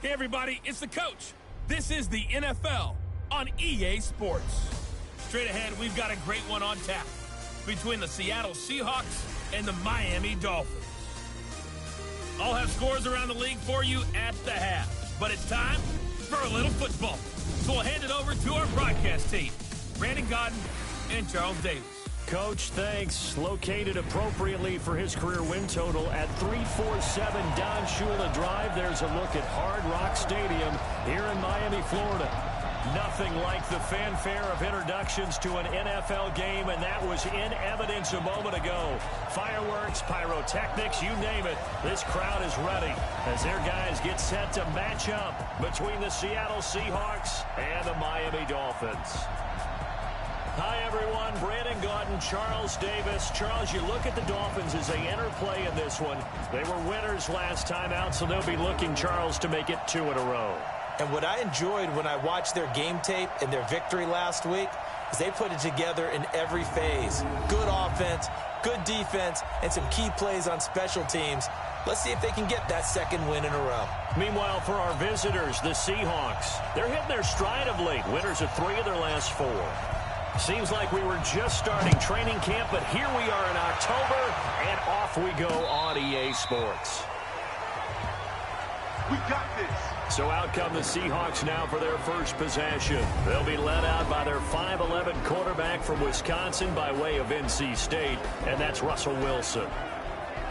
Hey everybody, it's the coach. This is the NFL on EA Sports. Straight ahead, we've got a great one on tap between the Seattle Seahawks and the Miami Dolphins. I'll have scores around the league for you at the half, but it's time for a little football. So we'll hand it over to our broadcast team, Brandon Godden and Charles Davis. Coach, thanks. Located appropriately for his career win total at 347 Don Shula Drive. There's a look at Hard Rock Stadium here in Miami, Florida. Nothing like the fanfare of introductions to an NFL game, and that was in evidence a moment ago. Fireworks, pyrotechnics, you name it. This crowd is ready as their guys get set to match up between the Seattle Seahawks and the Miami Dolphins. Hi, everyone. Brandon Godden, Charles Davis. Charles, you look at the Dolphins as they enter play in this one. They were winners last time out, so they'll be looking, Charles, to make it 2 in a row. And what I enjoyed when I watched their game tape and their victory last week is they put it together in every phase. Good offense, good defense, and some key plays on special teams. Let's see if they can get that second win in a row. Meanwhile, for our visitors, the Seahawks, they're hitting their stride of late. Winners of 3 of their last 4. Seems like we were just starting training camp, but here we are in October, and off we go on EA Sports. We got this. So out come the Seahawks now for their first possession. They'll be led out by their 5'11 quarterback from Wisconsin by way of NC State, and that's Russell Wilson.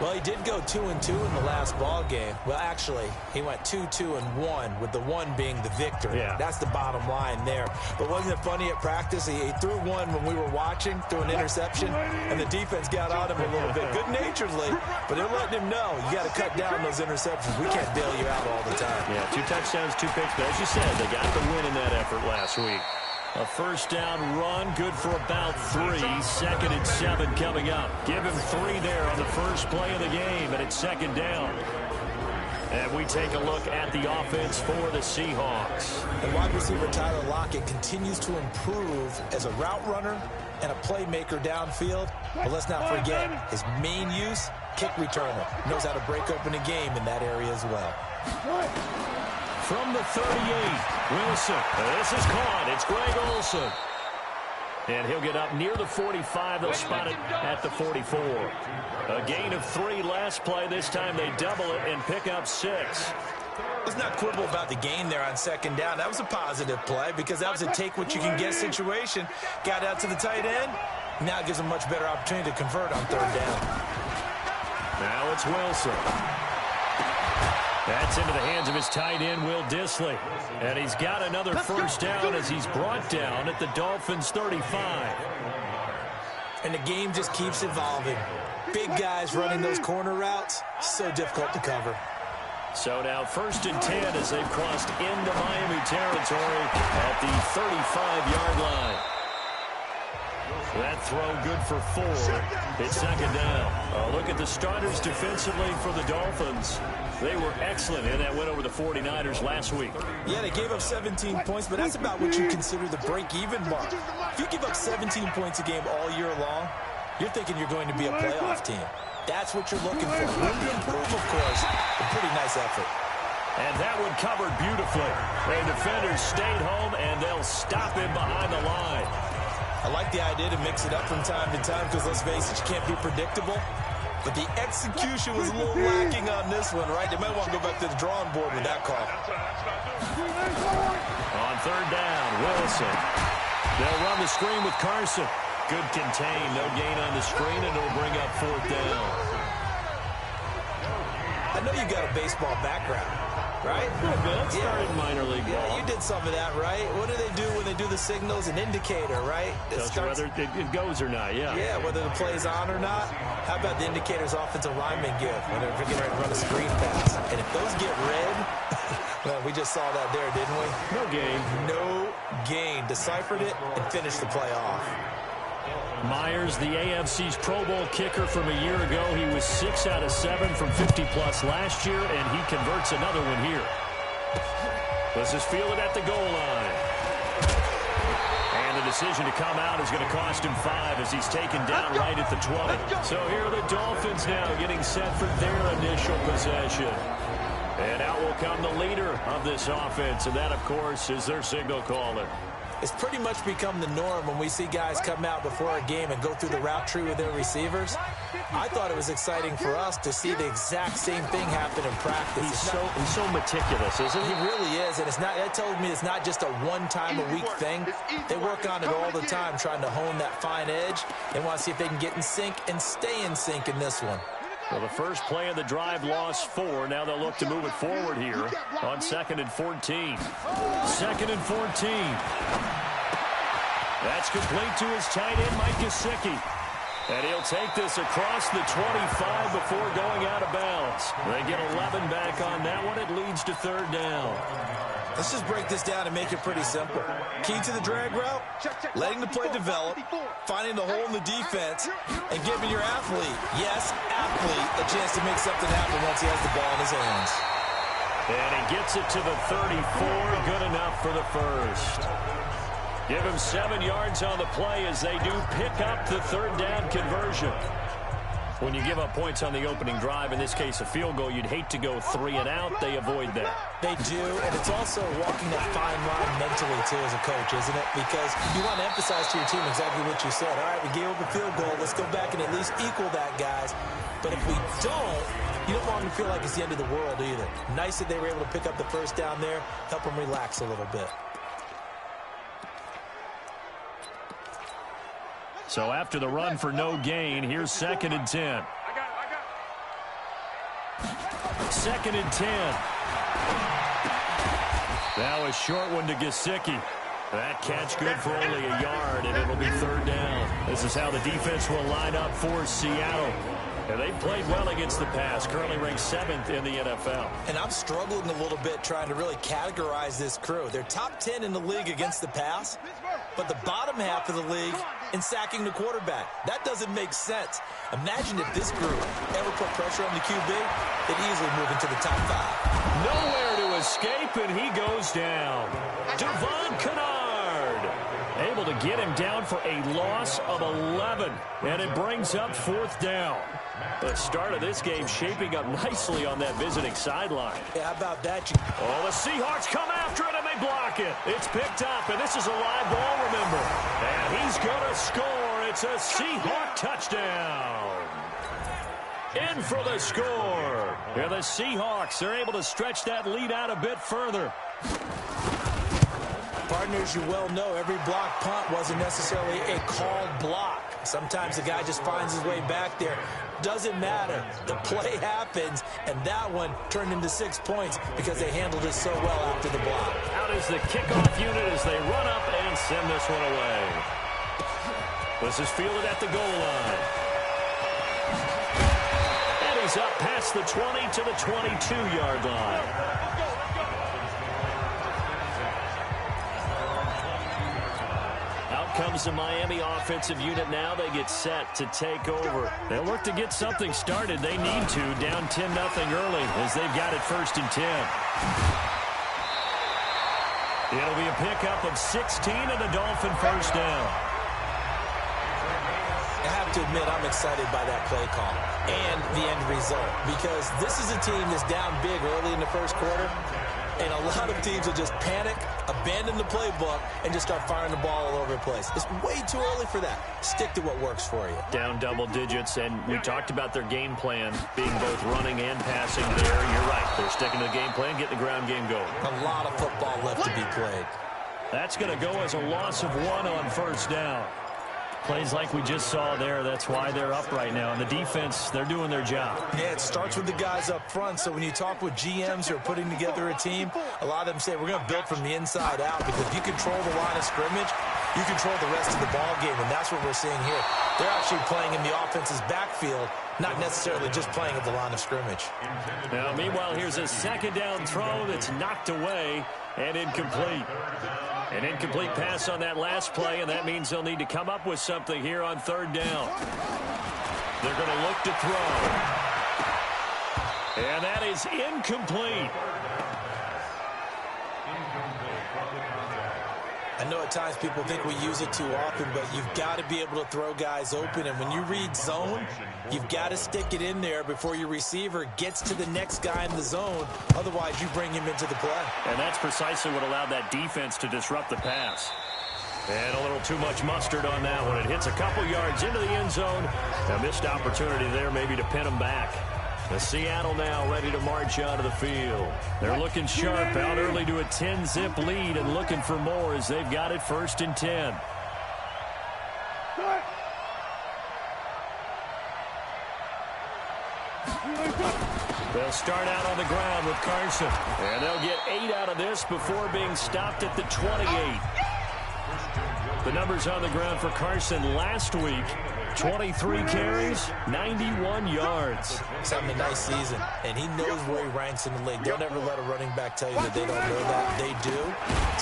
Well, he did go 2-2 in the last ball game. Well, actually, he went 2-2-1, with the 1 being the victory. Yeah. That's the bottom line there. But wasn't it funny at practice? He threw one when we were watching, threw an interception, and the defense got on him a little bit, good-naturedly. But they're letting him know, you got to cut down those interceptions. We can't bail you out all the time. Yeah, 2 touchdowns, 2 picks. But as you said, they got the win in that effort last week. A first down run, good for about 3. 2nd and 7 coming up. Give him 3 there on the first play of the game, and it's 2nd down. And we take a look at the offense for the Seahawks. And wide receiver Tyler Lockett continues to improve as a route runner and a playmaker downfield. But let's not forget his main use, kick returner. Knows how to break open a game in that area as well. From the 38, Wilson. This is caught. It's Greg Olsen. And he'll get up near the 45. They'll spot it at the 44. A gain of 3 last play. This time they double it and pick up 6. Let's not quibble about the gain there on 2nd down. That was a positive play because that was a take-what-you-can-get situation. Got out to the tight end. Now it gives them much better opportunity to convert on 3rd down. Now it's Wilson. That's into the hands of his tight end, Will Dissly. And he's got another first down as he's brought down at the Dolphins' 35. And the game just keeps evolving. Big guys running those corner routes, so difficult to cover. So now 1st and 10 as they've crossed into Miami territory at the 35-yard line. That throw good for 4. It's 2nd down. Look at the starters defensively for the Dolphins. They were excellent in that win over the 49ers last week. Yeah, they gave up 17 points, but that's about what you consider the break-even mark. If you give up 17 points a game all year long, you're thinking you're going to be a playoff team. That's what you're looking for. Room to improve, of course. A pretty nice effort. And that one covered beautifully. The defenders stayed home, and they'll stop him behind the line. I like the idea to mix it up from time to time because, let's face it, you can't be predictable. But the execution was a little lacking on this one, right? They might want to go back to the drawing board with that call. On 3rd down, Wilson. They'll run the screen with Carson. Good contain, no gain on the screen, and it'll bring up 4th down. I know you got a baseball background, right? A little bit. Started minor league ball. Yeah, you did some of that, right? What do they do when they do the signals? An indicator, right? Tells you whether it goes or not, yeah. Yeah, whether the play's on or not. How about the indicators offensive linemen give when they're getting ready to run a screen pass? And if those get red, well, we just saw that there, didn't we? No gain. No gain. Deciphered it and finished the play off. Myers, the AFC's Pro Bowl kicker from a year ago. He was 6 out of 7 from 50-plus last year, and he converts another one here. Let's just field it at the goal line. And the decision to come out is going to cost him 5 as he's taken down right at the 20. So here are the Dolphins now getting set for their initial possession. And out will come the leader of this offense, and that, of course, is their signal caller. It's pretty much become the norm when we see guys come out before a game and go through the route tree with their receivers. I thought it was exciting for us to see the exact same thing happen in practice. He's so meticulous, isn't he? He really is, and that tells me it's not just a one-time-a-week thing. They work on it all the time, trying to hone that fine edge. They want to see if they can get in sync and stay in sync in this one. Well, the first play of the drive lost 4. Now they'll look to move it forward here on 2nd and 14. 2nd and 14. That's complete to his tight end, Mike Gesicki. And he'll take this across the 25 before going out of bounds. They get 11 back on that one. It leads to 3rd down. Let's just break this down and make it pretty simple. Key to the drag route, letting the play develop, finding the hole in the defense, and giving your athlete, yes, athlete, a chance to make something happen once he has the ball in his hands. And he gets it to the 34. Good enough for the first. Give him 7 yards on the play as they do pick up the 3rd down conversion. When you give up points on the opening drive, in this case a field goal, you'd hate to go 3 and out. They avoid that. They do, and it's also walking that fine line mentally, too, as a coach, isn't it? Because you want to emphasize to your team exactly what you said. All right, we gave up a field goal. Let's go back and at least equal that, guys. But if we don't, you don't want them to feel like it's the end of the world either. Nice that they were able to pick up the first down there, help them relax a little bit. So after the run for no gain, here's 2nd and 10. 2nd and 10. Now a short one to Gesicki. That catch good for only a yard, and it'll be 3rd down. This is how the defense will line up for Seattle. And they played well against the pass, currently ranked 7th in the NFL. And I'm struggling a little bit trying to really categorize this crew. They're top 10 in the league against the pass, but the bottom half of the league in sacking the quarterback. That doesn't make sense. Imagine if this group ever put pressure on the QB, they'd easily move into the top 5. Nowhere to escape, and he goes down. Devon Kennard able to get him down for a loss of 11, and it brings up 4th down. The start of this game shaping up nicely on that visiting sideline. Yeah, how about that? Oh, the Seahawks come after it, and they block it. It's picked up, and this is a live ball, remember. And he's going to score. It's a Seahawk touchdown. In for the score. Yeah, the Seahawks are able to stretch that lead out a bit further. Partners, you well know every block punt wasn't necessarily a called block. Sometimes the guy just finds his way back there. Doesn't matter. The play happens, and that one turned into 6 points because they handled it so well after the block. Out is the kickoff unit as they run up and send this one away. This is fielded at the goal line. And he's up past the 20 to the 22-yard line. Comes the Miami offensive unit now. They get set to take over. They'll look to get something started. They need to. Down 10-0 early as they've got it 1st and 10. It'll be a pickup of 16 and a Dolphin 1st down. I have to admit, I'm excited by that play call and the end result because this is a team that's down big early in the 1st quarter. And a lot of teams will just panic, abandon the playbook, and just start firing the ball all over the place. It's way too early for that. Stick to what works for you. Down double digits, and we talked about their game plan being both running and passing there. You're right. They're sticking to the game plan, getting the ground game going. A lot of football left to be played. That's going to go as a loss of 1 on 1st down. Plays like we just saw there, that's why they're up right now. And the defense, they're doing their job. Yeah, it starts with the guys up front. So when you talk with GMs who are putting together a team, a lot of them say, we're going to build from the inside out. Because if you control the line of scrimmage, you control the rest of the ball game. And that's what we're seeing here. They're actually playing in the offense's backfield, not necessarily just playing at the line of scrimmage. Now, meanwhile, here's a 2nd down throw that's knocked away and incomplete. An incomplete pass on that last play, and that means they'll need to come up with something here on 3rd down. They're going to look to throw. And that is incomplete. I know at times people think we use it too often, but you've got to be able to throw guys open. And when you read zone, you've got to stick it in there before your receiver gets to the next guy in the zone. Otherwise, you bring him into the play. And that's precisely what allowed that defense to disrupt the pass. And a little too much mustard on that one. It hits a couple yards into the end zone. A missed opportunity there maybe to pin him back. The Seattle now ready to march out of the field. They're looking sharp, out early to a 10-zip lead and looking for more as they've got it 1st and 10. They'll start out on the ground with Carson. And they'll get 8 out of this before being stopped at the 28. The numbers on the ground for Carson last week. 23 carries, 91 yards. He's having a nice season, and he knows where he ranks in the league. Don't ever let a running back tell you that they don't know that. They do.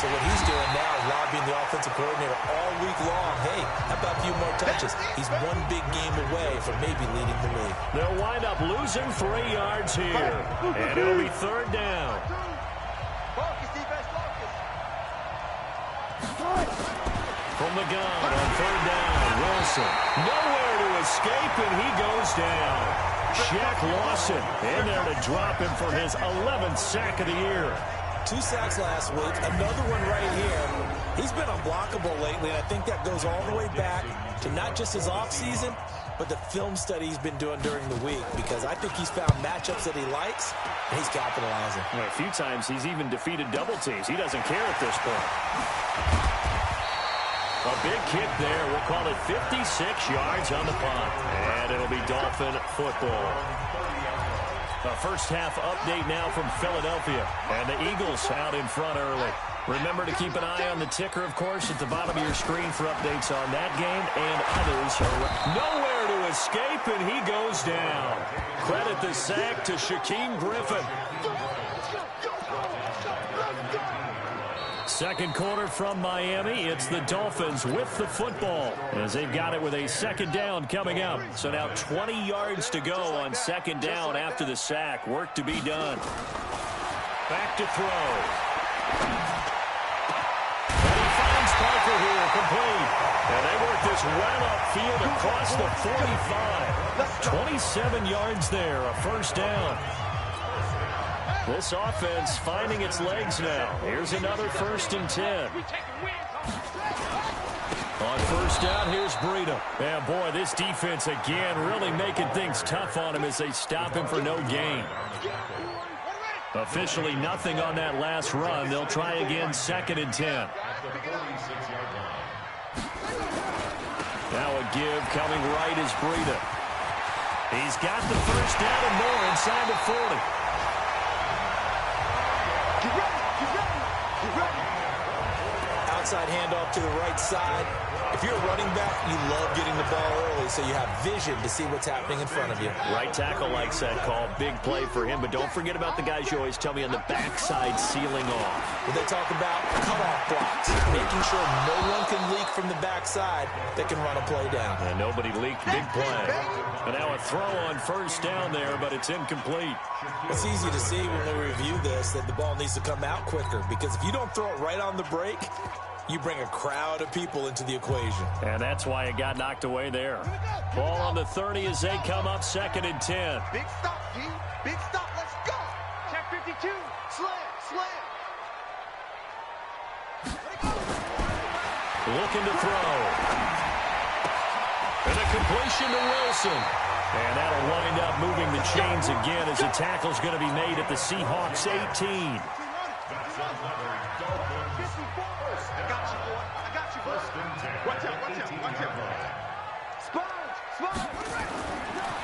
So what he's doing now is lobbying the offensive coordinator all week long. Hey, how about a few more touches? He's one big game away from maybe leading the league. They'll wind up losing 3 yards here, and it'll be 3rd down. From the gun on 3rd down, Wilson. Nowhere to escape, and he goes down. Shaq Lawson in there to drop him for his 11th sack of the year. 2 sacks last week, another one right here. He's been unblockable lately, and I think that goes all the way back to not just his offseason, but the film study he's been doing during the week, because I think he's found matchups that he likes, and he's capitalizing. Well, a few times he's even defeated double teams. He doesn't care at this point. A big kick there. We'll call it 56 yards on the punt. And it'll be Dolphin football. A first-half update now from Philadelphia. And the Eagles out in front early. Remember to keep an eye on the ticker, of course, at the bottom of your screen for updates on that game and others. Nowhere to escape, and he goes down. Credit the sack to Shaquem Griffin. Second quarter from Miami. It's the Dolphins with the football as they've got it with a 2nd down coming up. So now 20 yards to go on 2nd down after the sack. Work to be done. Back to throw. And he finds Parker here, complete. And they work this well upfield across the 45. 27 yards there, a 1st down. This offense finding its legs now. Here's another 1st and 10. On 1st down, here's Breida. And boy, this defense again really making things tough on him as they stop him for no gain. Officially nothing on that last run. They'll try again 2nd and 10. Now a give coming right is Breida. He's got the 1st down and more inside the 40. Outside handoff to the right side. If you're a running back, you love getting the ball early so you have vision to see what's happening in front of you. Right tackle likes that call. Big play for him, but don't forget about the guys you always tell me on the backside sealing off. When they talk about cutoff blocks, making sure no one can leak from the backside that can run a play down. And nobody leaked. Big play. And now a throw on 1st down there, but it's incomplete. It's easy to see when we review this that the ball needs to come out quicker, because if you don't throw it right on the break, you bring a crowd of people into the equation. And that's why it got knocked away there. Ball on the 30 as they come up 2nd and 10. Big stop, G. Big stop. Let's go. Check 52. Slam. Looking to throw. And a completion to Wilson. And that'll wind up moving the chains again as the tackle's going to be made at the Seahawks 18.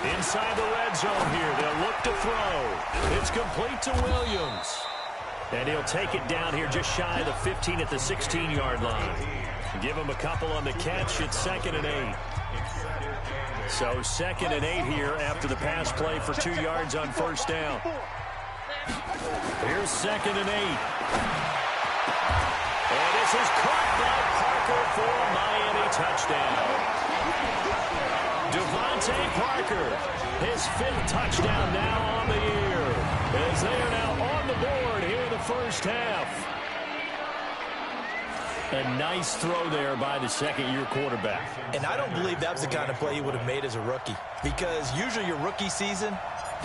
Inside the red zone here. They'll look to throw. It's complete to Williams. And he'll take it down here just shy of the 15 at the 16-yard line. Give him a couple on the catch. It's 2nd and 8. So 2nd and 8 here after the pass play for 2 yards on 1st down. Here's 2nd and 8. And this is caught by Parker for a Miami touchdown. Devontae Parker, his 5th touchdown now on the year, as they are now on the board here in the 1st half. A nice throw there by the second-year quarterback. And I don't believe that was the kind of play he would have made as a rookie, because usually your rookie season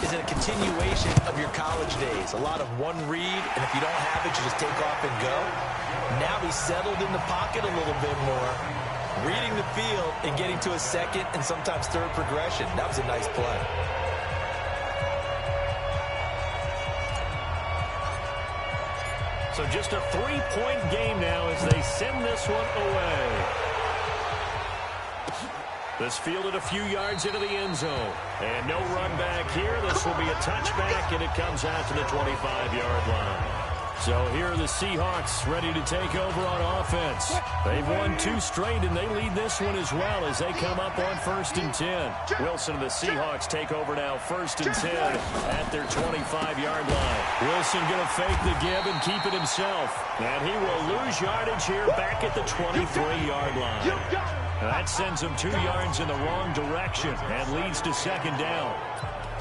is a continuation of your college days. A lot of one read, and if you don't have it, you just take off and go. Now he's settled in the pocket a little bit more, reading the field and getting to a second and sometimes third progression. That was a nice play. So just a 3-point game now as they send this one away. This fielded a few yards into the end zone. And no run back here. This will be a touchback, and it comes out to the 25-yard line. So here are the Seahawks ready to take over on offense. They've won 2 straight, and they lead this one as well as they come up on 1st and 10. Wilson and the Seahawks take over now 1st and 10 at their 25-yard line. Wilson going to fake the give and keep it himself. And he will lose yardage here back at the 23-yard line. Now that sends him 2 yards in the wrong direction and leads to 2nd down.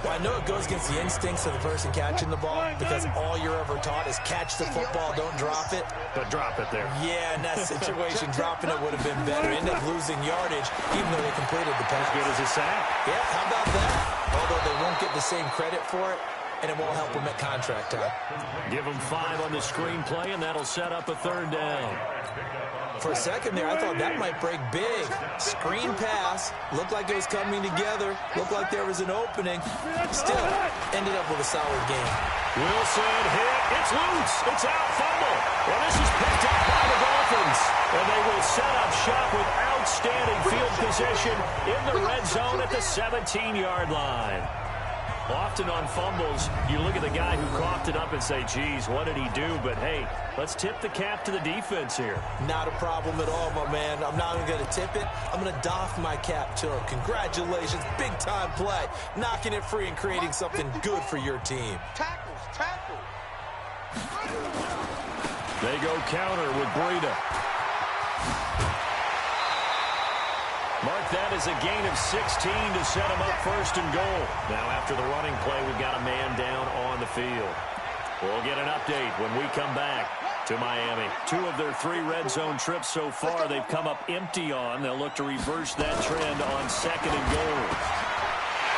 Well, I know it goes against the instincts of the person catching the ball, because all you're ever taught is catch the football, don't drop it. But drop it there. Yeah, in that situation, dropping it would have been better. Ended up losing yardage, even though they completed the pass. As good as a sack. Yeah, how about that? Although they won't get the same credit for it, and it won't help them at contract time. Give them 5 on the screenplay, and that'll set up a 3rd down. For a second there, I thought that might break big. Screen pass. Looked like it was coming together. Looked like there was an opening. Still, ended up with a solid game. Wilson hit. It's loose. It's out. Fumble. Well, this is picked up by the Dolphins. And they will set up shop with outstanding field position in the red zone at the 17-yard line. Often on fumbles, you look at the guy who coughed it up and say, geez, what did he do? But, hey, let's tip the cap to the defense here. Not a problem at all, my man. I'm not even going to tip it. I'm going to doff my cap to him. Congratulations. Big-time play. Knocking it free and creating something good for your team. Tackles. They go counter with Breida. Mark that as a gain of 16 to set him up 1st and goal. Now after the running play, we've got a man down on the field. We'll get an update when we come back to Miami. 2 of their 3 red zone trips so far they've come up empty on. They'll look to reverse that trend on 2nd and goal.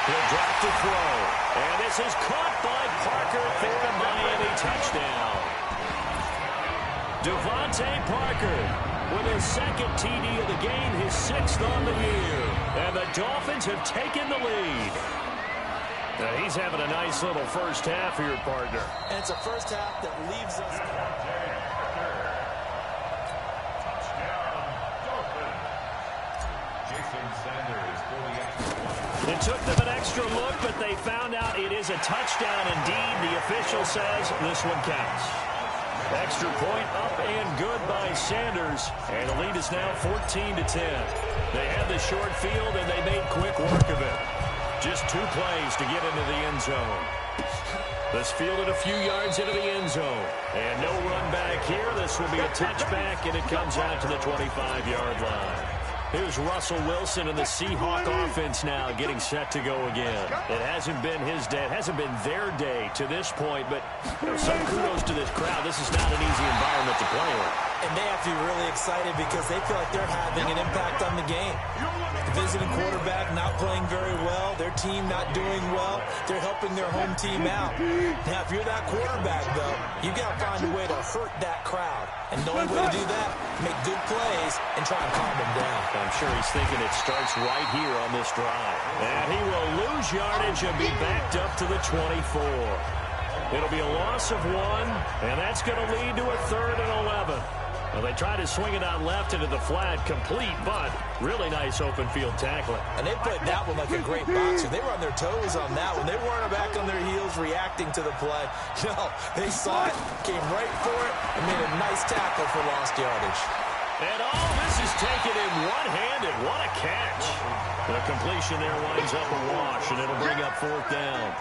He'll drop to throw. And this is caught by Parker for a Miami touchdown. Devontae Parker with his 2nd TD of the game, his 6th on the year. And the Dolphins have taken the lead. Now he's having a nice little first half here, partner. And it's a first half that leaves us. It took them an extra look, but they found out it is a touchdown indeed. The official says this one counts. Extra point up and good by Sanders. And the lead is now 14-10. They had the short field, and they made quick work of it. Just 2 plays to get into the end zone. This fielded a few yards into the end zone. And no run back here. This will be a touchback, and it comes out to the 25-yard line. Here's Russell Wilson and the Seahawk offense now getting set to go again. It hasn't been his day. It hasn't been their day to this point, but some kudos to this crowd. This is not an easy environment to play in. And they have to be really excited because they feel like they're having an impact on the game. The visiting quarterback not playing very well, their team not doing well. They're helping their home team out. Now, if you're that quarterback, though, you got to find a way to hurt that crowd. And the only way to do that, make good plays and try and calm them down. I'm sure he's thinking it starts right here on this drive. And he will lose yardage and be backed up to the 24. It'll be a loss of 1, and that's going to lead to a 3rd and 11. Well, they try to swing it out left into the flat, complete, but really nice open field tackling. And they played that one like a great boxer. They were on their toes on that one. They weren't back on their heels reacting to the play. No, they saw it, came right for it, and made a nice tackle for lost yardage. And all this is taken in one-handed. What a catch. The completion there winds up a wash, and it'll bring up 4th down.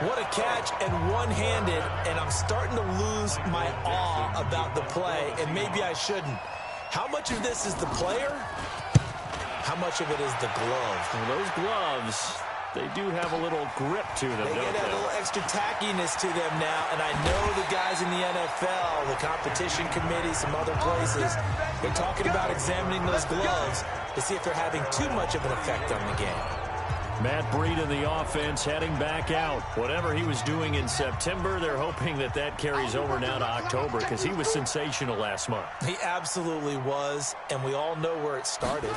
What a catch and one-handed, and I'm starting to lose my awe about the play, and maybe I shouldn't. How much of this is the player? How much of it is the glove? Well, those gloves, they do have a little grip to them, They don't get a they? little extra tackiness to them now, and I know the guys in the NFL, the competition committee, some other places, they're talking about examining those gloves to see if they're having too much of an effect on the game. Matt Breed in the offense heading back out. Whatever he was doing in September, they're hoping that that carries over now to October because he was sensational last month. He absolutely was, and we all know where it started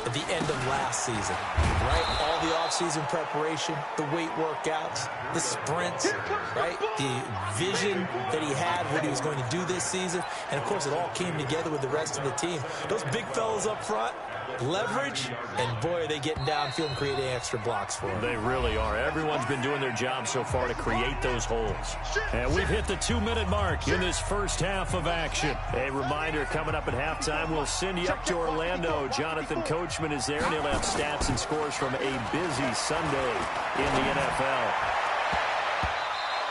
at the end of last season, right? All the offseason preparation, the weight workouts, the sprints, right? The vision that he had, what he was going to do this season, and, of course, it all came together with the rest of the team. Those big fellas up front, leverage, and boy, are they getting downfield and creating extra blocks for them. They really are. Everyone's been doing their job so far to create those holes. And we've hit the 2-minute mark in this first half of action. A reminder, coming up at halftime, we'll send you up to Orlando. Jonathan Coachman is there, and he'll have stats and scores from a busy Sunday in the NFL.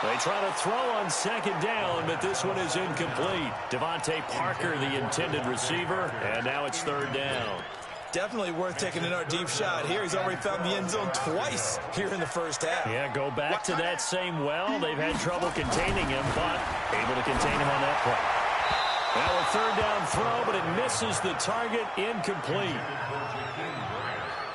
They try to throw on second down, but this one is incomplete. Devontae Parker, the intended receiver, and now it's third down. Definitely worth taking another deep shot here. He's already found the end zone twice here in the first half. Yeah, go back to that same well. They've had trouble containing him, but able to contain him on that play. Now a third down throw, but it misses the target, incomplete.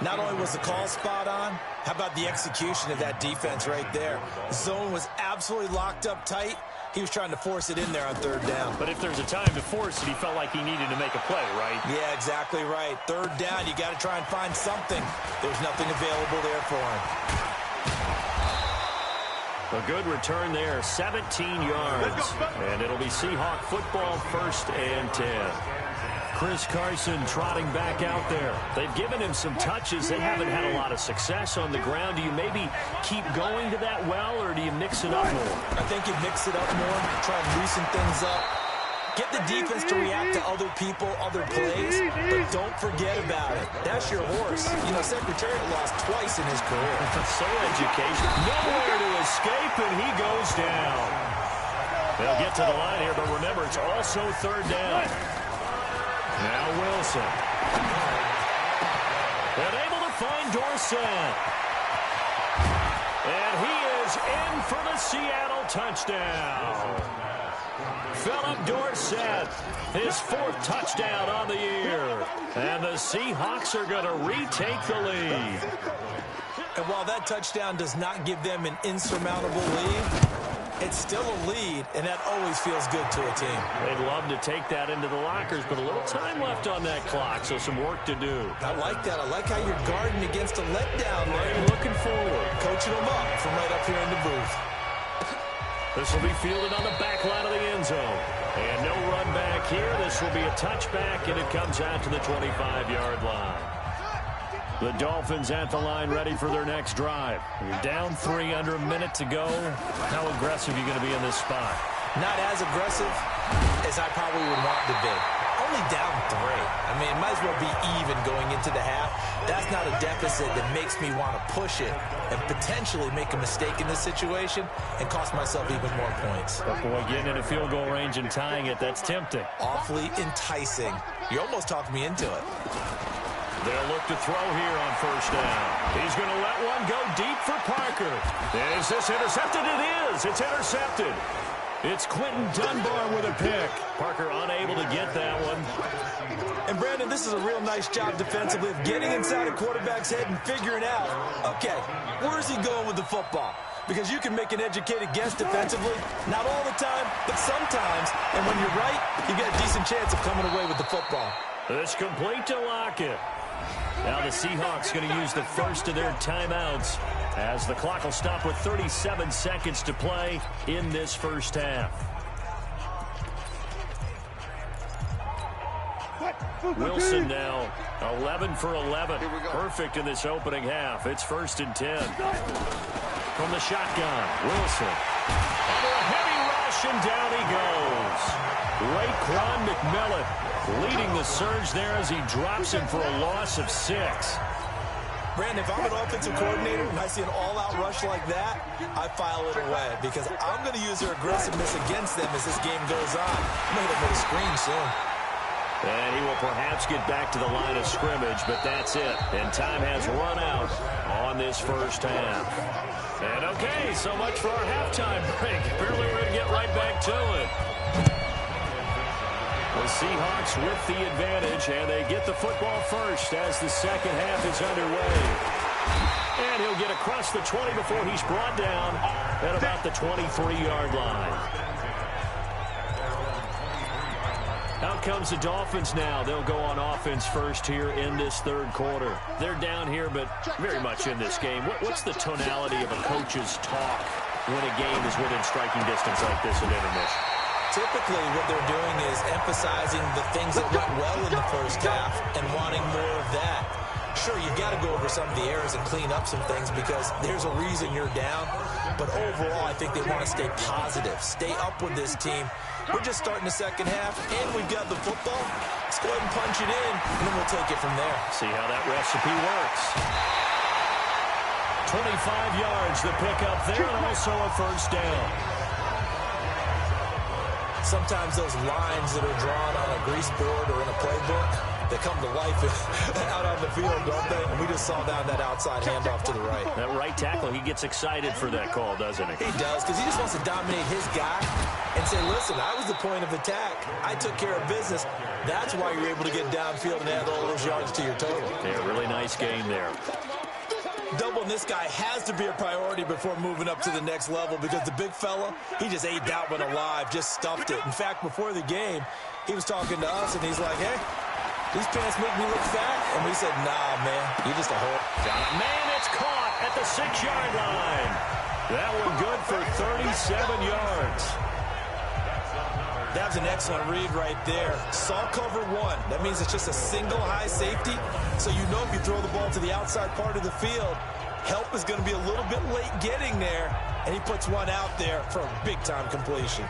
Not only was the call spot on, how about the execution of that defense right there? The zone was absolutely locked up tight. He was trying to force it in there on third down. But if there's a time to force it, he felt like he needed to make a play, right? Yeah, exactly right. Third down, you got to try and find something. There's nothing available there for him. A good return there, 17 yards. And it'll be Seahawk football, 1st and 10. Chris Carson trotting back out there. They've given him some touches. They haven't had a lot of success on the ground. Do you maybe keep going to that well, or do you mix it up more? I think you mix it up more, try and loosen things up. Get the defense to react to other people, other plays, but don't forget about it. That's your horse. You know, Secretariat lost twice in his career. So education. Nowhere to escape, and he goes down. They'll get to the line here, but remember, it's also third down. Now Wilson. And able to find Dorsett. And he is in for the Seattle touchdown. Philip Dorsett, his 4th touchdown on the year. And the Seahawks are going to retake the lead. And while that touchdown does not give them an insurmountable lead, it's still a lead, and that always feels good to a team. They'd love to take that into the lockers, but a little time left on that clock, so some work to do. I like that. I like how you're guarding against a letdown there. Looking forward. Coaching them up from right up here in the booth. This will be fielded on the back line of the end zone. And no run back here. This will be a touchback, and it comes out to the 25-yard line. The Dolphins at the line ready for their next drive. You're down 3 under a minute to go. How aggressive are you going to be in this spot? Not as aggressive as I probably would want to be. Only down 3. I mean, it might as well be even going into the half. That's not a deficit that makes me want to push it and potentially make a mistake in this situation and cost myself even more points. But boy, getting into field goal range and tying it, that's tempting. Awfully enticing. You almost talked me into it. They'll look to throw here on first down. He's going to let one go deep for Parker. Is this intercepted? It is. It's intercepted. It's Quentin Dunbar with a pick. Parker unable to get that one. And, Brandon, this is a real nice job defensively of getting inside a quarterback's head and figuring out, okay, where's he going with the football? Because you can make an educated guess defensively, not all the time, but sometimes. And when you're right, you get a decent chance of coming away with the football. It's complete to Lockett. Now the Seahawks going to use the first of their timeouts as the clock will stop with 37 seconds to play in this first half. Wilson now 11 for 11. Perfect in this opening half. It's 1st and 10. From the shotgun, Wilson. Under a heavy rush, and down he goes. Raekwon McMillan leading the surge there as he drops him for a loss of 6. Brandon, if I'm an offensive coordinator and I see an all-out rush like that, I file it away because I'm going to use their aggressiveness against them as this game goes on. I'm going to hit them with a screen soon. And he will perhaps get back to the line of scrimmage, but that's it. And time has run out on this first half. And okay, so much for our halftime break. Apparently we're going to get right back to it. The Seahawks with the advantage, and they get the football first as the second half is underway. And he'll get across the 20 before he's brought down at about the 23-yard line. Out comes the Dolphins now. They'll go on offense first here in this third quarter. They're down here, but very much in this game. What's the tonality of a coach's talk when a game is within striking distance like this at intermission? Typically, what they're doing is emphasizing the things that went well in the first half and wanting more of that. Sure, you've got to go over some of the errors and clean up some things because there's a reason you're down. But overall, I think they want to stay positive, stay up with this team. We're just starting the second half, and we've got the football. Let's go ahead and punch it in, and then we'll take it from there. See how that recipe works. 25 yards, the pickup there, and also a first down. Sometimes those lines that are drawn on a grease board or in a playbook, they come to life out on the field, don't they? And we just saw that outside handoff to the right. That right tackle, he gets excited for that call, doesn't he? He does, because he just wants to dominate his guy and say, listen, I was the point of attack. I took care of business. That's why you're able to get downfield and add all those yards to your total. Yeah, really nice game there. Doubling this guy has to be a priority before moving up to the next level because the big fella, he just ate that one alive, just stuffed it. In fact, before the game, he was talking to us, and he's like, hey, these pants make me look fat. And we said, nah, man, you're just a whore. Got a man, it's caught at the 6-yard line. That one good for 37 yards. That was an excellent read right there. Saw cover one. That means it's just a single high safety. So you know if you throw the ball to the outside part of the field, help is going to be a little bit late getting there. And he puts one out there for a big-time completion.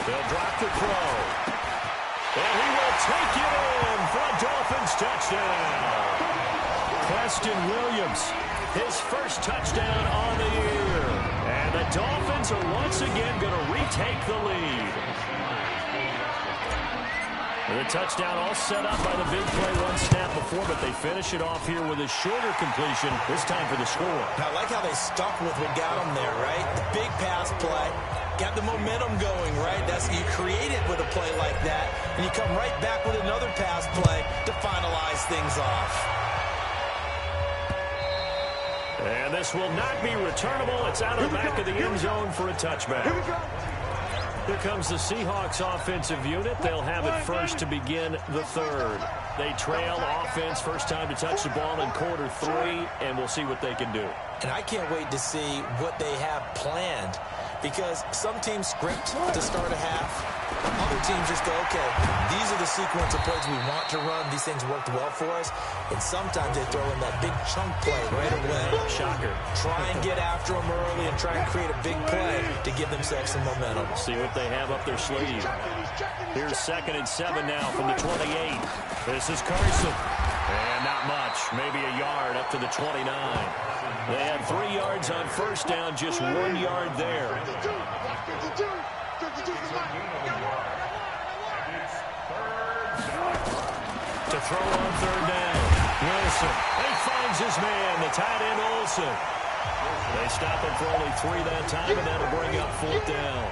They'll drop the throw. And he will take it in for a Dolphins touchdown. Preston Williams, his first touchdown on the year. And the Dolphins are once again going to retake the lead. And the touchdown all set up by the big play one snap before, but they finish it off here with a shorter completion, this time for the score. I like how they stuck with what got them there, right? The big pass play. Got the momentum going, right? That's you create it with a play like that, and you come right back with another pass play to finalize things off. And this will not be returnable. It's out of the back of the end zone for a touchback. Here comes the Seahawks offensive unit. They'll have it first to begin the third. They trail offense, first time to touch the ball in quarter 3, and we'll see what they can do. And I can't wait to see what they have planned, because some teams script to start a half. Other teams just go, okay, these are the sequence of plays we want to run. These things worked well for us. And sometimes they throw in that big chunk play right away. Shocker. Try and get after them early and try and create a big play to give themselves some momentum. See what they have up their sleeve. Here's 2nd and 7 now from the 28. This is Carson. And not much. Maybe a yard up to the 29. They had 3 yards on first down, just 1 yard there. To throw on third down. Wilson. He finds his man, the tight end Olsen. They stop him for only 3 that time, and that'll bring up 4th down.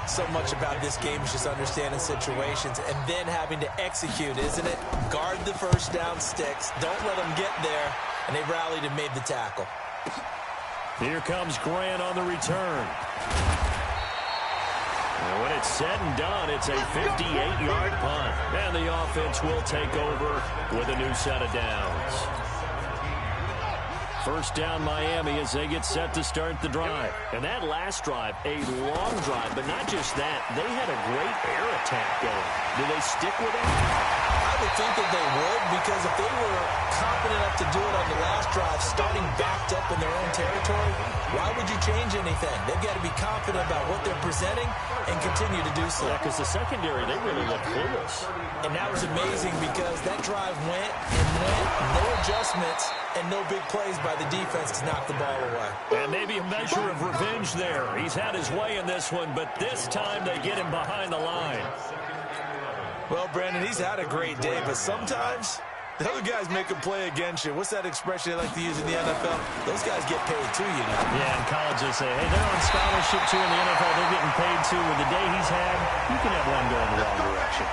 So much about this game is just understanding situations and then having to execute, isn't it? Guard the first down sticks. Don't let them get there. And they rallied and made the tackle. Here comes Grant on the return. And when it's said and done, it's a 58-yard punt. And the offense will take over with a new set of downs. First down Miami as they get set to start the drive. And that last drive, a long drive, but not just that. They had a great air attack going. Do they stick with it? I would think that they would, because if they were confident enough to do it on the last drive starting backed up in their own territory, why would you change anything? They've got to be confident about what they're presenting and continue to do so. Yeah, because the secondary, they really look clueless. And that was amazing because that drive went and went, no adjustments, and no big plays by the defense to knock the ball away. And maybe a measure of revenge there. He's had his way in this one, but this time they get him behind the line. Well, Brandon, he's had a great day, but sometimes the other guys make a play against you. What's that expression they like to use in the NFL? Those guys get paid too, you know. Yeah, in college they say, hey, they're on scholarship too. In the NFL, they're getting paid too. With the day he's had, you can have one go in the wrong direction.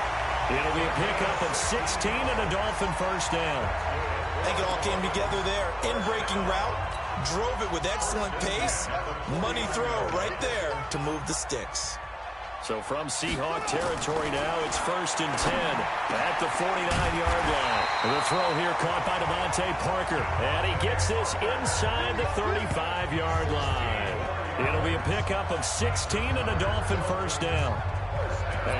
It'll be a pickup of 16 and a Dolphin first down. I think it all came together there. In-breaking route, drove it with excellent pace. Money throw right there to move the sticks. So from Seahawk territory now, it's 1st and 10 at the 49-yard line. The throw here caught by Devontae Parker. And he gets this inside the 35-yard line. It'll be a pickup of 16 and a Dolphin first down.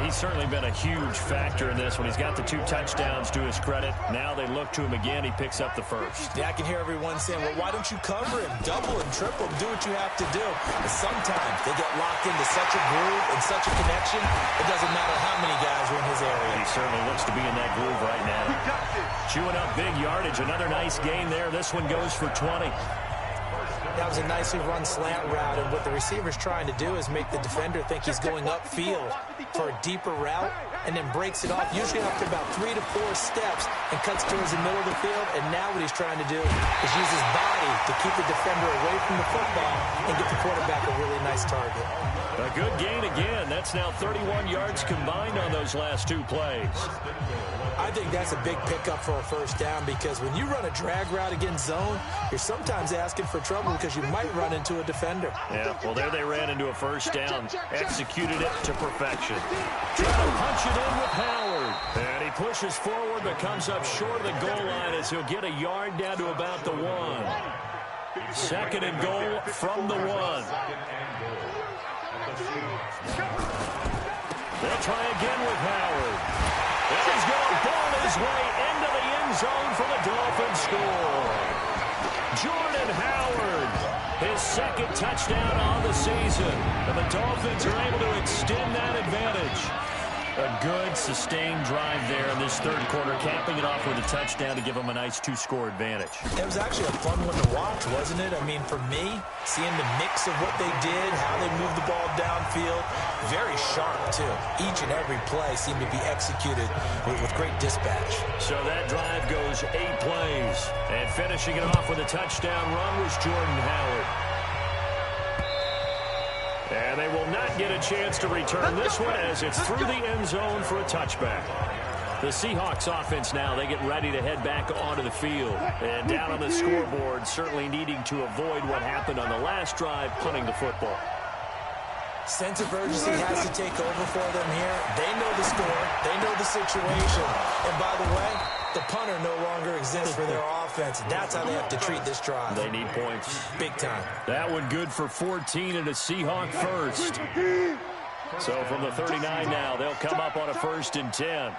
He's certainly been a huge factor in this one. He's got the 2 touchdowns to his credit. Now they look to him again. He picks up the first. Yeah, I can hear everyone saying, well, why don't you cover him? Double him, triple him, do what you have to do. But sometimes they get locked into such a groove and such a connection, it doesn't matter how many guys are in his area. He certainly looks to be in that groove right now. Chewing up big yardage. Another nice gain there. This one goes for 20. That was a nicely run slant route, and what the receiver's trying to do is make the defender think he's going upfield for a deeper route, and then breaks it off, usually after about 3 to 4 steps, and cuts towards the middle of the field. And now what he's trying to do is use his body to keep the defender away from the football and get the quarterback a really nice target. A good gain again. That's now 31 yards combined on those last 2 plays. I think that's a big pickup for a first down, because when you run a drag route against zone, you're sometimes asking for trouble because you might run into a defender. Yeah, well, there they ran into a first down. Executed it to perfection. Trying to punch it in with Howard. And he pushes forward but comes up short of the goal line as he'll get a yard down to about the 1. 2nd and goal from the 1. They'll try again with Howard. And he's going to ball his way into the end zone for the Dolphins score. Jordan Howard, his 2nd touchdown on the season. And the Dolphins are able to extend that advantage. A good, sustained drive there in this 3rd quarter, capping it off with a touchdown to give them a nice 2-score advantage. It was actually a fun one to watch, wasn't it? I mean, for me, seeing the mix of what they did, how they moved the ball downfield, very sharp, too. Each and every play seemed to be executed with great dispatch. So that drive goes 8 plays. And finishing it off with a touchdown run was Jordan Howard. And they will not get a chance to return this one as it's through the end zone for a touchback. The Seahawks offense now, they get ready to head back onto the field. And down on the scoreboard, certainly needing to avoid what happened on the last drive, punting the football. Sense of urgency has to take over for them here. They know the score. They know the situation. And by the way, the punter no longer exists for their offense. That's how they have to treat this drive. They need points. Big time. That one good for 14 and a Seahawk first. So from the 39 now, they'll come up on a 1st and 10.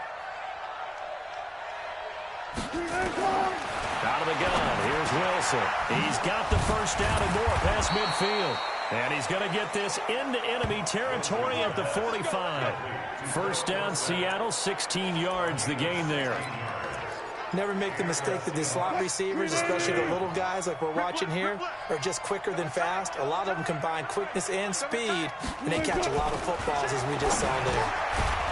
Out of the gun, here's Wilson. He's got the first down and more past midfield. And he's going to get this into enemy territory at the 45. First down, Seattle, 16 yards, the gain there. Never make the mistake that the slot receivers, especially the little guys like we're watching here, are just quicker than fast. A lot of them combine quickness and speed, and they catch a lot of footballs, as we just saw there.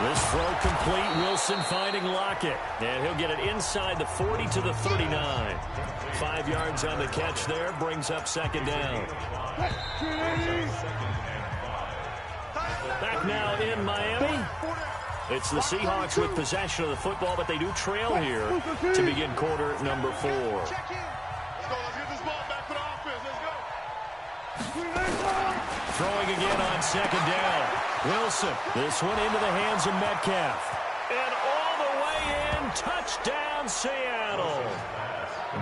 This throw complete. Wilson finding Lockett. And he'll get it inside the 40 to the 39. 5 yards on the catch there. Brings up 2nd down. Back now in Miami. It's the Seahawks with possession of the football, but they do trail here to begin quarter number 4. Throwing again on 2nd down. Wilson, this one into the hands of Metcalf. And all the way in, touchdown Seattle.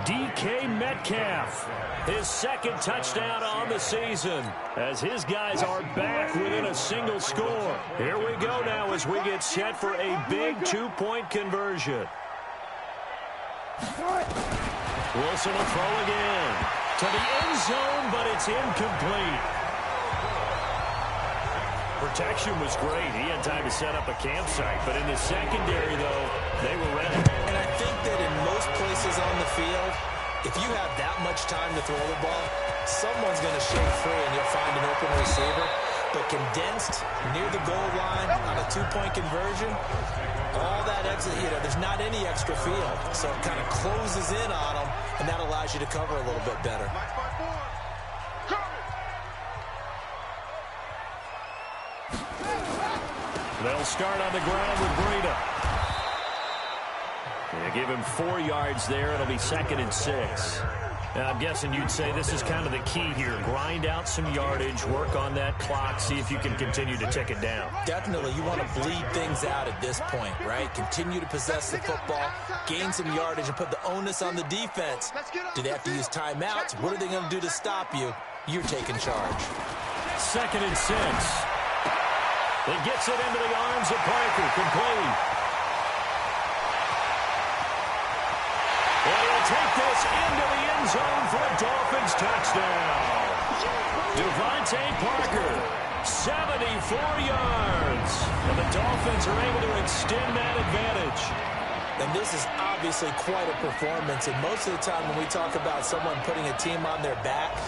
DK Metcalf, his 2nd touchdown on the season, as his guys are back within a single score. Here we go now as we get set for a big 2-point conversion. Wilson will throw again. To the end zone, but it's incomplete. Protection was great. He had time to set up a campsite. But in the secondary, though, they were ready. And I think that in most places on the field, if you have that much time to throw the ball, someone's going to shake free and you'll find an open receiver. But condensed near the goal line on a two-point conversion, all that exit, there's not any extra field. So it kind of closes in on them, and that allows you to cover a little bit better. They'll start on the ground with Breida. They give him 4 yards there. It'll be 2nd and 6. Now, I'm guessing you'd say this is kind of the key here. Grind out some yardage, work on that clock, see if you can continue to tick it down. Definitely. You want to bleed things out at this point, right? Continue to possess the football, gain some yardage, and put the onus on the defense. Do they have to use timeouts? What are they going to do to stop you? You're taking charge. 2nd and 6. He gets it into the arms of Parker. Complete. And he'll take this into the end zone for a Dolphins touchdown. Devontae Parker, 74 yards. And the Dolphins are able to extend that advantage. And this is obviously quite a performance. And most of the time when we talk about someone putting a team on their back,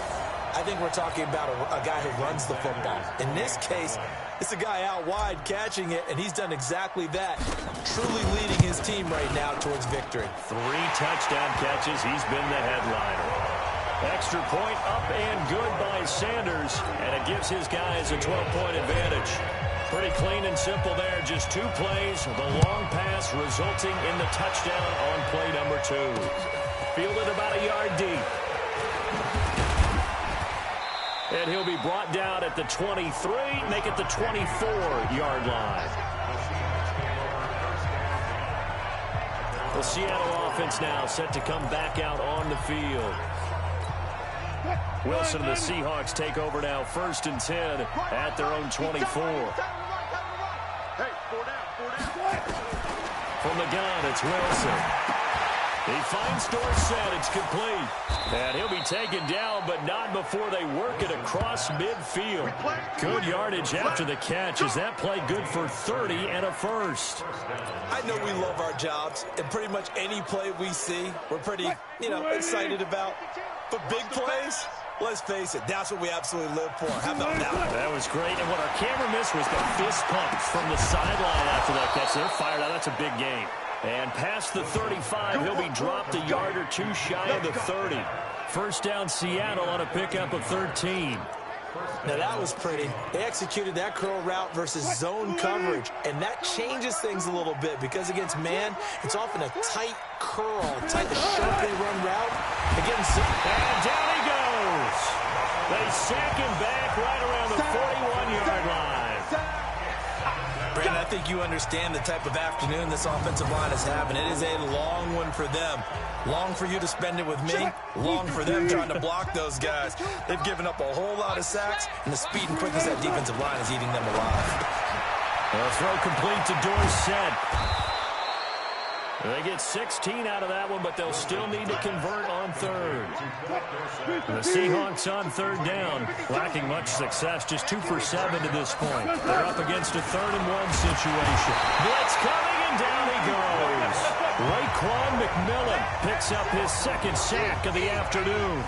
I think we're talking about a guy who runs the football. In this case, it's a guy out wide catching it, and he's done exactly that, truly leading his team right now towards victory. 3 touchdown catches. He's been the headliner. Extra point up and good by Sanders, and it gives his guys a 12-point advantage. Pretty clean and simple there. Just 2 plays, the long pass resulting in the touchdown on play number 2. Fielded about a yard deep. And he'll be brought down at the 23, make it the 24-yard line. The Seattle offense now set to come back out on the field. Wilson and the Seahawks take over now, 1st and 10 at their own 24. From the gun, it's Wilson. He finds Dorsett. It's complete. And he'll be taken down, but not before they work it across midfield. Good yardage after the catch. Is that play good for 30 and a first? I know we love our jobs, and pretty much any play we see, we're pretty, excited about. But big plays, let's face it, that's what we absolutely live for. How about that? That was great. And what our camera missed was the fist pumps from the sideline after that catch. They're fired out. That's a big game. And past the 35, he'll be dropped a yard or 2 shy of the 30. First down Seattle on a pickup of 13. Now that was pretty. They executed that curl route versus zone coverage, and that changes things a little bit because against man, it's often a tight curl, sharply run route. Against zone. And down he goes. They sack him back right around the 41-yard line. Brandon, I think you understand the type of afternoon this offensive line is having. It is a long one for them. Long for you to spend it with me. Long for them trying to block those guys. They've given up a whole lot of sacks, and the speed and quickness of that defensive line is eating them alive. A throw complete to Dorsett. They get 16 out of that one, but they'll still need to convert on 3rd. The Seahawks on 3rd down, lacking much success, just 2 for 7 to this point. They're up against a 3rd and 1 situation. Blitz coming, and down he goes. Raekwon McMillan picks up his 2nd sack of the afternoon.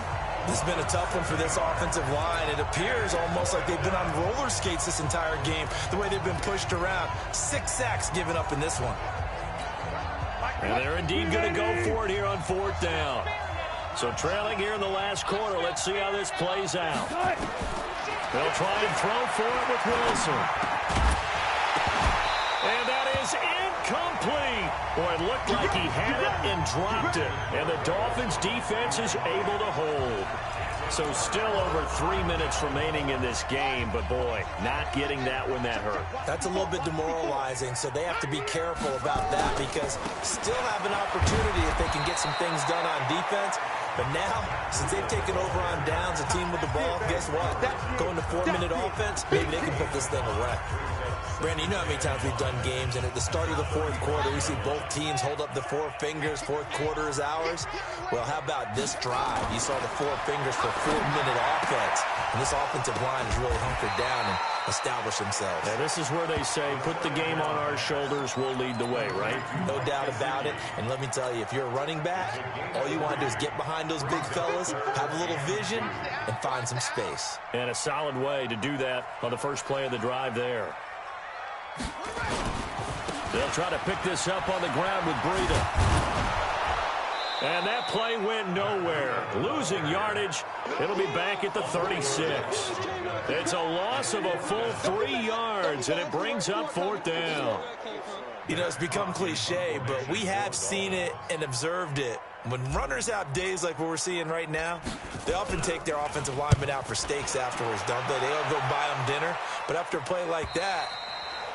This has been a tough one for this offensive line. It appears almost like they've been on roller skates this entire game, the way they've been pushed around. 6 sacks given up in this one. And they're indeed going to go for it here on 4th down. So trailing here in the last quarter. Let's see how this plays out. They'll try and throw for it with Wilson. And that is incomplete. Boy, it looked like he had it and dropped it. And the Dolphins defense is able to hold. So still over 3 minutes remaining in this game, but boy, not getting that when that hurt. That's a little bit demoralizing, so they have to be careful about that because still have an opportunity if they can get some things done on defense. But now, since they've taken over on downs, a team with the ball, guess what? Going to 4-minute offense, maybe they can put this thing away. Brandon, you know how many times we've done games, and at the start of the fourth quarter, we see both teams hold up the four fingers, fourth quarter is ours. Well, how about this drive? You saw the four fingers for 4-minute offense, and this offensive line has really hunkered down and established themselves. Yeah, this is where they say, put the game on our shoulders, we'll lead the way, right? No doubt about it, and let me tell you, if you're a running back, all you want to do is get behind those big fellas, have a little vision, and find some space. And a solid way to do that on the first play of the drive there. They'll try to pick this up on the ground with Breida. And that play went nowhere. Losing yardage. It'll be back at the 36. It's a loss of a full 3 yards, and it brings up 4th down. You know, it's become cliche, but we have seen it and observed it. When runners have days like what we're seeing right now, they often take their offensive linemen out for steaks afterwards, don't they? They all go buy them dinner. But after a play like that,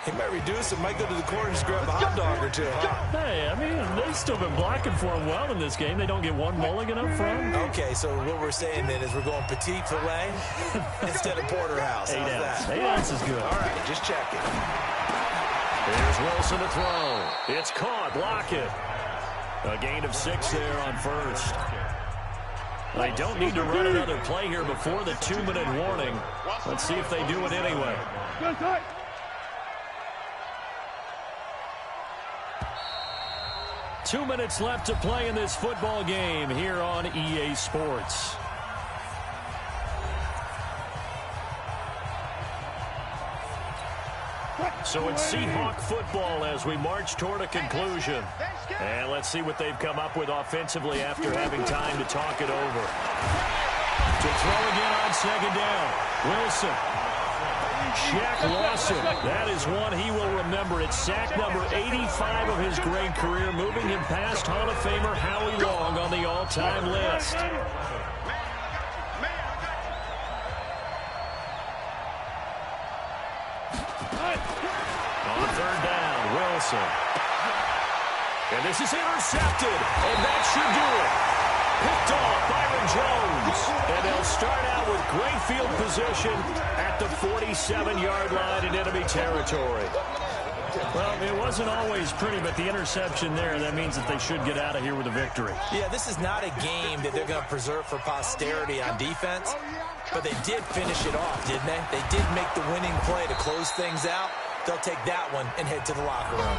he might reduce it, might go to the corner and just grab a hot dog or two, huh? Hey, I mean, they've still been blocking for him well in this game. They don't get one mulligan up front. Okay, so what we're saying then is we're going petite filet instead of porterhouse. How's that? 8 ounce is good. All right, just checking. Here's Wilson to throw. It's caught. Block it. A gain of 6 there on first. They don't need to run another play here before the 2-minute warning. Let's see if they do it anyway. 2 minutes left to play in this football game here on EA Sports. So it's Seahawk football as we march toward a conclusion. And let's see what they've come up with offensively after having time to talk it over. To throw again on 2nd down. Wilson. Shaq Lawson. That is one he will remember. It's sack number 85 of his great career, moving him past Hall of Famer Howie Long on the all-time list. On 3rd down, Wilson. And this is intercepted, and that should do it. Picked off Byron Jones. And they'll start out with great field position at the 47-yard line in enemy territory. Well, it wasn't always pretty, but the interception there, that means that they should get out of here with a victory. Yeah, this is not a game that they're going to preserve for posterity on defense, but they did finish it off, didn't they? They did make the winning play to close things out. They'll take that one and head to the locker room.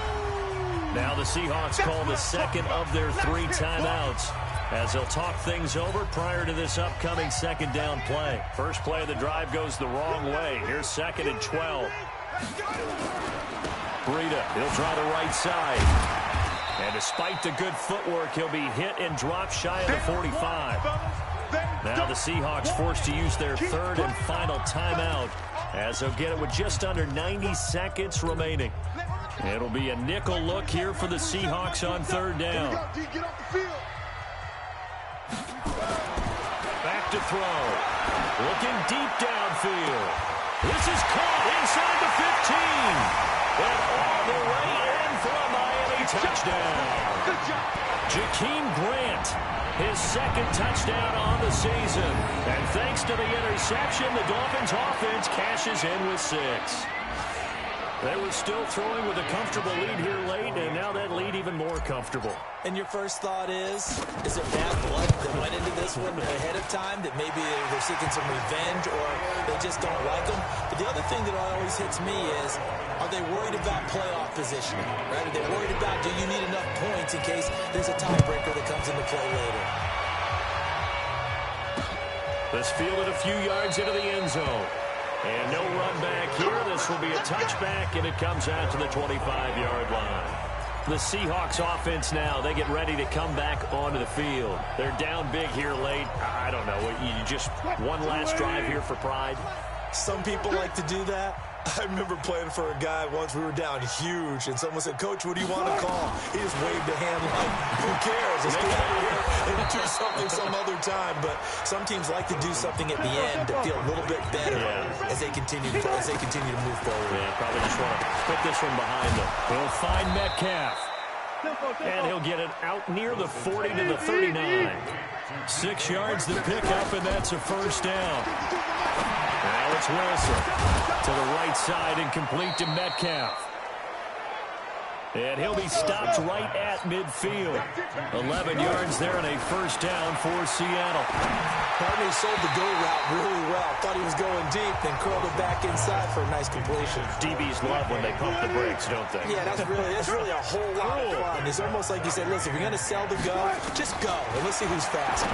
Now the Seahawks call the second of their 3 timeouts as they'll talk things over prior to this upcoming 2nd down play. First play of the drive goes the wrong way. Here's 2nd and 12. Breida, he'll try the right side. And despite the good footwork, he'll be hit and dropped shy of the 45. Now the Seahawks forced to use their 3rd and final timeout as they'll get it with just under 90 seconds remaining. It'll be a nickel look here for the Seahawks on 3rd down. Back to throw. Looking deep downfield. This is caught inside the 15. And all the way in for a Miami touchdown. Jakeem Grant, his 2nd touchdown on the season. And thanks to the interception, the Dolphins offense cashes in with 6. They were still throwing with a comfortable lead here late, and now that lead even more comfortable. And your first thought is there bad blood that went into this one ahead of time, that maybe they're seeking some revenge or they just don't like them? But the other thing that always hits me is, are they worried about playoff positioning? Right? Are they worried about, do you need enough points in case there's a tiebreaker that comes into play later? This fielded a few yards into the end zone. And no run back here. This will be a touchback, and it comes out to the 25-yard line. The Seahawks offense now, they get ready to come back onto the field. They're down big here late. I don't know. You just one last drive here for pride. Some people like to do that. I remember playing for a guy once. We were down huge, and someone said, "Coach, what do you want to call?" He just waved a hand like, "Who cares? Let's get out of here and do something some other time." But some teams like to do something at the end to feel a little bit better as they continue to move forward. Yeah, probably just want to put this one behind them. He'll find Metcalf. And he'll get it out near the 40 to the 39. 6 yards to pick up, and that's a first down. Now it's Wilson to the right side and complete to Metcalf. And he'll be stopped right at midfield. 11 yards there and a first down for Seattle. Barney sold the go route really well. Thought he was going deep, then curled it back inside for a nice completion. DBs love when they pump the brakes, don't they? Yeah, that's really a whole lot of fun. It's almost like you said, listen, if you're going to sell the go, just go, and let's see who's faster.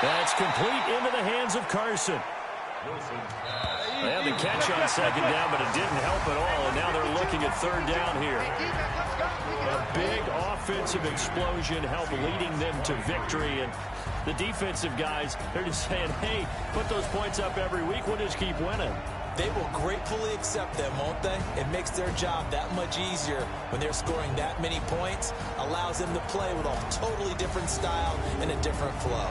That's complete into the hands of Carson. They had the catch on second down, but it didn't help at all, and now they're looking at third down here. A big offensive explosion helped leading them to victory, and the defensive guys, they're just saying, hey, put those points up every week, we'll just keep winning. They will gratefully accept them, won't they? It makes their job that much easier when they're scoring that many points, allows them to play with a totally different style and a different flow.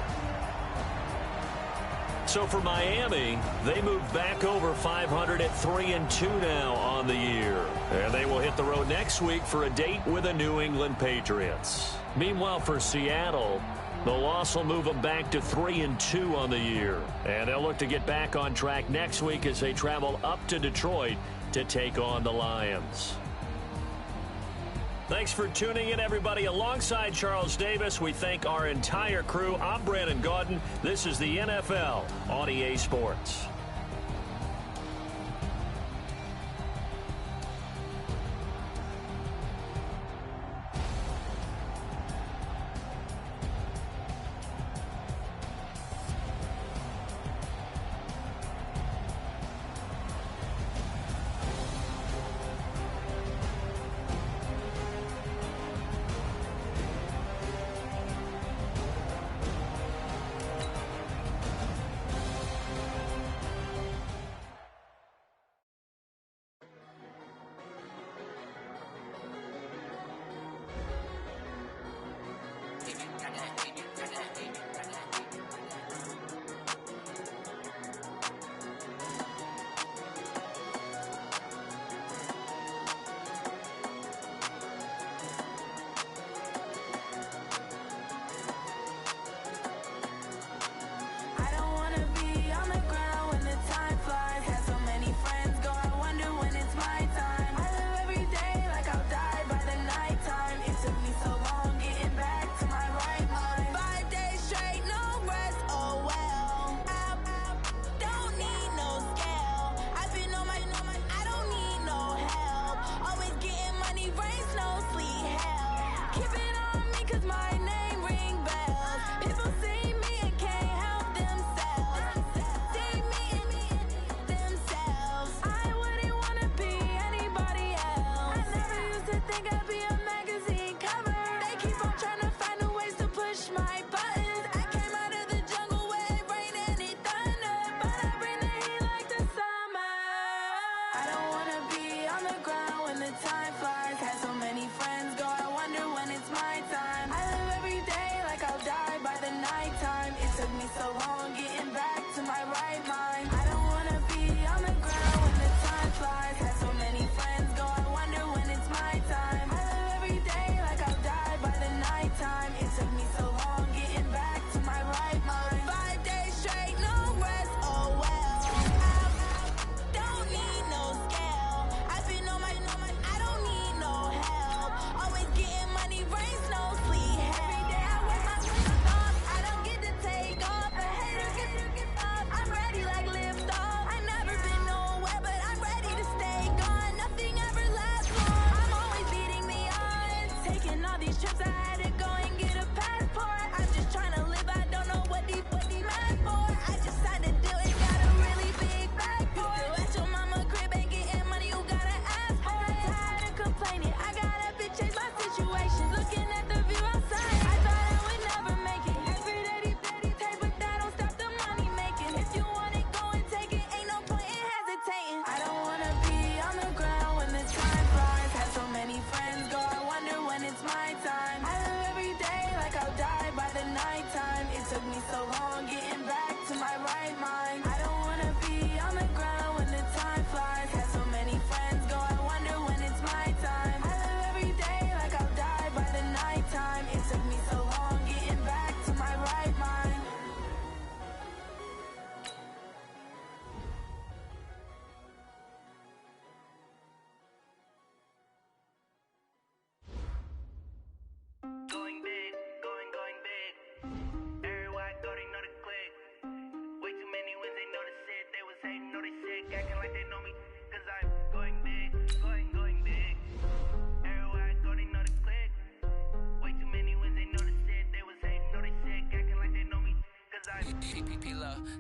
So for Miami, they move back over 500 at 3-2 now on the year. And they will hit the road next week for a date with the New England Patriots. Meanwhile, for Seattle, the loss will move them back to 3-2 on the year. And they'll look to get back on track next week as they travel up to Detroit to take on the Lions. Thanks for tuning in, everybody. Alongside Charles Davis, we thank our entire crew. I'm Brandon Gaudin. This is the NFL on EA Sports.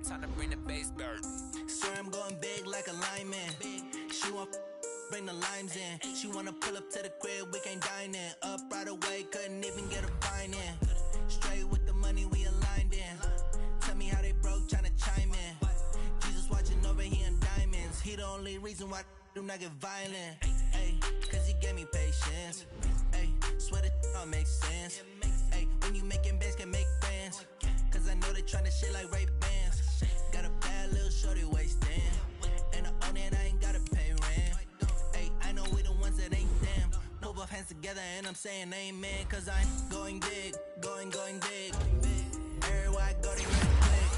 Time to bring the bass back. Swear I'm going big like a lineman. She want bring the limes in. She wanna pull up to the crib, we can't dine in. Up right away, couldn't even get a vine in. Straight with the money, we aligned in. Tell me how they broke, tryna chime in. Jesus watching over, he in diamonds. He the only reason why I do not get violent. Ay, cause he gave me patience. Ay, swear that all makes sense. Ay, when you making bands, can make friends. Cause I know they tryna shit like Ray-Bans. Got a bad little shorty wasting. And I own it, I ain't gotta pay rent. Ay, I know we the ones that ain't them. Put both hands together and I'm saying amen. Cause I'm going big, going big. Everywhere I go, they know the click.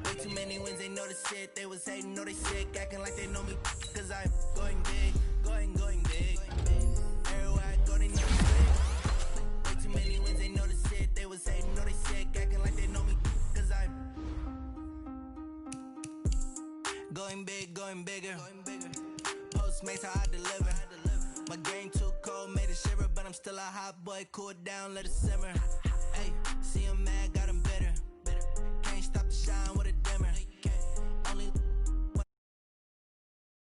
Way too many wins, they know the shit. They was hating, know they sick, acting like they know me. Cause I'm going big, going big. Everywhere I go, they know the click. Way too many wins, they know the shit. They was hating, know they sick, acting like they know me. Cause I'm going big, going bigger. Postmates, how I deliver. My game too cold, made it shiver, but I'm still a hot boy. Cool it down, let it simmer.